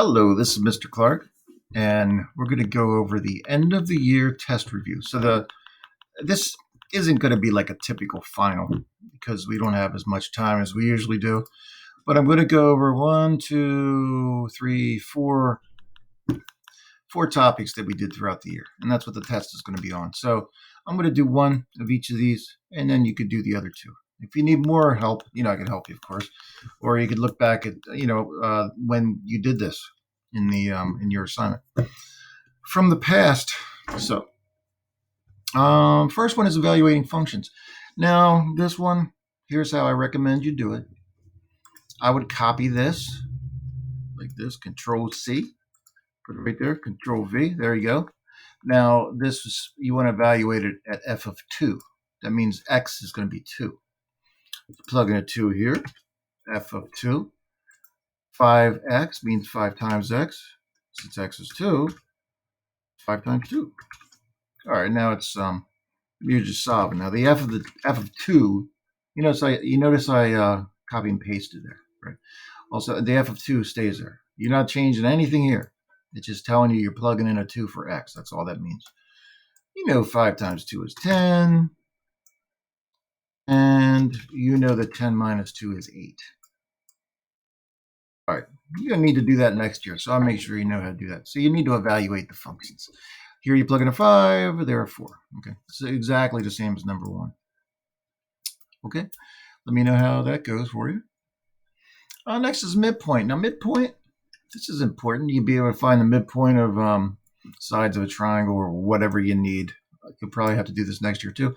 Hello, this is Mr. Clark, and we're going to go over the end of the year test review. This isn't going to be like a typical final because we don't have as much time as we usually do. But I'm going to go over four topics that we did throughout the year, and that's what the test is going to be on. So I'm going to do one of each of these, and then you could do the other two. If you need more help, I can help you, of course, or you could look back at when you did this in your assignment from the past. So first one is evaluating functions. Now this one, here's how I recommend you do it. I would copy this like this, Control C, put it right there, Control V. There you go. Now this is you want to evaluate it at f of 2. That means x is going to be 2. Plug in a 2 here, f of 2. 5x means 5 times x. Since x is 2, 5 times 2. All right, now it's you're just solving. Now the f of 2, you notice I copy and pasted there, right? Also, the f of 2 stays there. You're not changing anything here. It's just telling you you're plugging in a 2 for x. That's all that means. 5 times 2 is 10. And that 10 minus 2 is 8. All right, you're going to need to do that next year, so I'll make sure you know how to do that. So you need to evaluate the functions. Here you plug in a 5, there are 4. Okay, so exactly the same as number 1. Okay, let me know how that goes for you. Next is midpoint. Now midpoint, this is important. You'll be able to find the midpoint of sides of a triangle or whatever you need. You'll probably have to do this next year too.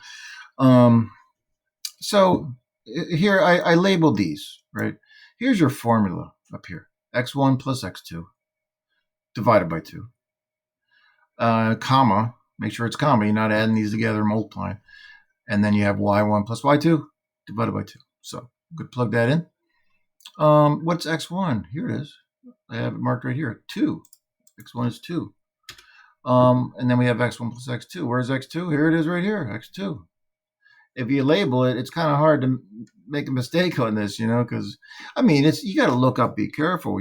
So here I labeled these, right? Here's your formula up here. x1 plus x2 divided by 2. Comma, make sure it's comma. You're not adding these together, multiplying. And then you have y1 plus y2 divided by 2. So I'm going to plug that in. What's x1? Here it is. I have it marked right here. 2. x1 is 2. And then we have x1 plus x2. Where's x2? Here it is right here, x2. If you label it, it's kind of hard to make a mistake on this, because, you got to look up, be careful,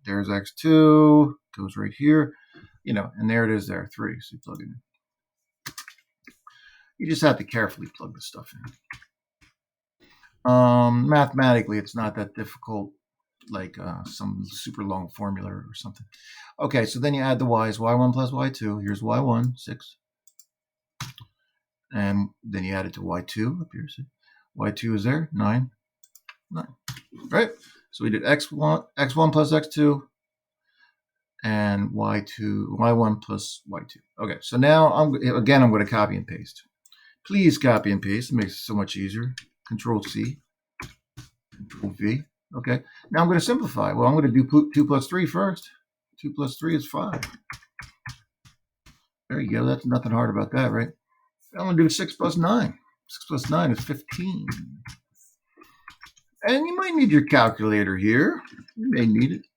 there's x2, goes right here, and there it is there, 3, so you plug it in. You just have to carefully plug this stuff in. Mathematically, it's not that difficult, like some super long formula or something. Okay, so then you add the y's, y1 plus y2, here's y1, 6. And then you add it to y2 up here. So y2 is there, 9. Right? So we did x1 plus x2 and y1 plus y2. Okay, so now I'm going to copy and paste. Please copy and paste. It makes it so much easier. Control C, Control V. Okay, now I'm going to simplify. Well, I'm going to do 2 plus 3 first. 2 plus 3 is 5. There you go. That's nothing hard about that, right? I'm going to do 6 plus 9. 6 plus 9 is 15. And you might need your calculator here. You may need it.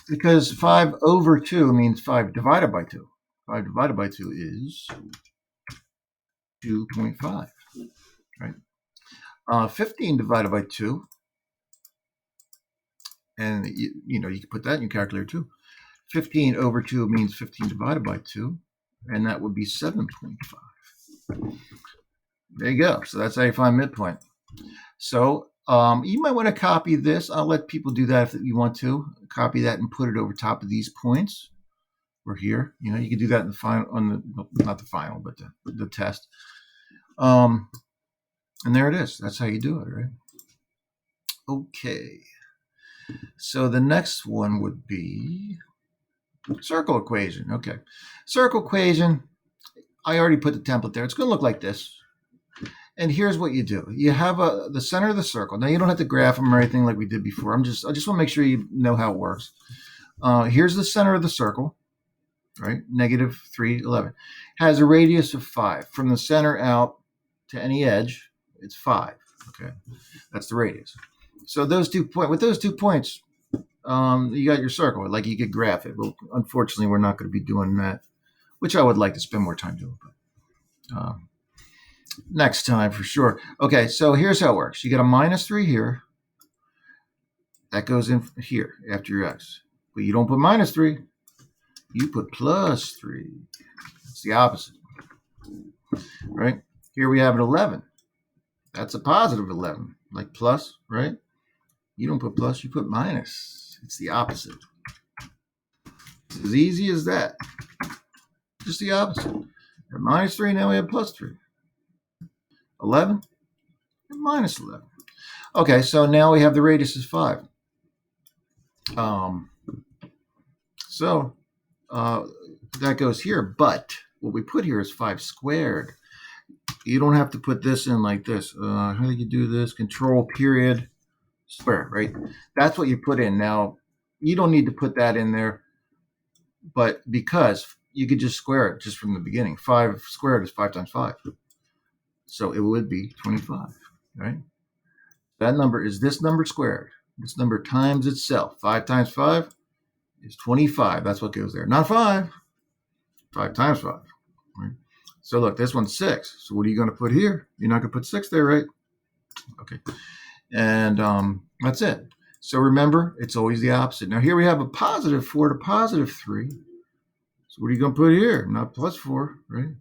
Because 5 over 2 means 5 divided by 2. 5 divided by 2 is 2.5. Right? 15 divided by 2. And you can put that in your calculator too. 15 over 2 means 15 divided by 2. And that would be 7.5. There you go. So that's how you find midpoint. So you might want to copy this. I'll let people do that if you want to. Copy that and put it over top of these points. Or here. You can do that in the final, not the final, but the test. And there it is. That's how you do it, right? Okay. So the next one would be circle equation. Okay. Circle equation. I already put the template there. It's going to look like this. And here's what you do. You have the center of the circle. Now, you don't have to graph them or anything like we did before. I just want to make sure you know how it works. Here's the center of the circle, right? Negative 3, 11. Has a radius of 5. From the center out to any edge, it's 5. Okay. That's the radius. So with those 2 points, you got your circle. Like you could graph it. But unfortunately, we're not going to be doing that, which I would like to spend more time doing. But next time for sure. Okay, so here's how it works. You get a minus 3 here. That goes in here after your x. But you don't put minus 3. You put plus 3. It's the opposite. Right? Here we have an 11. That's a positive 11. Like plus, right? You don't put plus, you put minus. It's the opposite. It's as easy as that. Just the opposite. At minus 3, now we have plus 3. 11 and minus 11. Okay, so now we have the radius is 5. That goes here, but what we put here is 5 squared. You don't have to put this in like this. How do you do this? Control period square, right? That's what you put in. Now, you don't need to put that in there, but because you could just square it just from the beginning. 5 squared is 5 times 5. So it would be 25, right? That number is this number squared. This number times itself. 5 times 5 is 25. That's what goes there. Not 5. 5 times 5. Right? So look, this one's 6. So what are you going to put here? You're not going to put 6 there, right? Okay. And that's it. So remember, it's always the opposite. Now here we have a positive 4 to positive 3. So what are you going to put here? Not plus 4, right?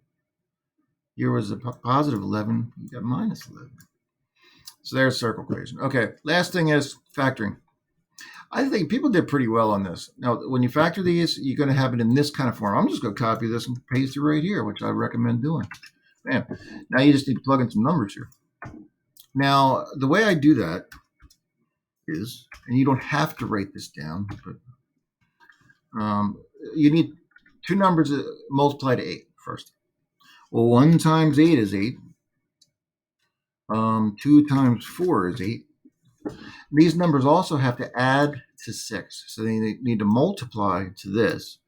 Here was a positive 11. You got minus 11. So there's circle equation. Okay, last thing is factoring. I think people did pretty well on this. Now, when you factor these, you're going to have it in this kind of form. I'm just going to copy this and paste it right here, which I recommend doing. Bam. Now you just need to plug in some numbers here. Now, the way I do that is, and you don't have to write this down, but you need 2 numbers multiplied to 8 first. Well, 1 times 8 is 8. 2 times 4 is 8. These numbers also have to add to 6. So they need to multiply to this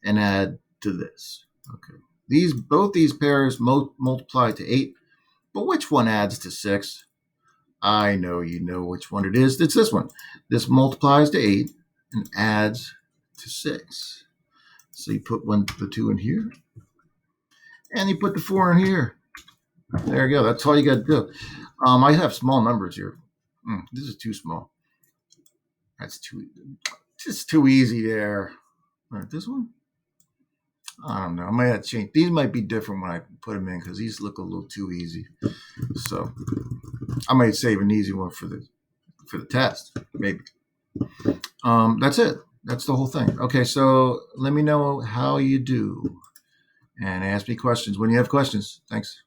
and add to this. Okay. Both these pairs multiply to 8. But which one adds to 6? I know you know which one it is. It's this one. This multiplies to 8 and adds to 6. So you put the 2 in here. And you put the 4 in here. There you go. That's all you got to do. I have small numbers here. This is too small. That's just too easy there. All right, this one? I don't know. I might have to change. These might be different when I put them in because these look a little too easy. So I might save an easy one for the test, maybe. That's it. That's the whole thing. Okay, so let me know how you do. And ask me questions when you have questions. Thanks.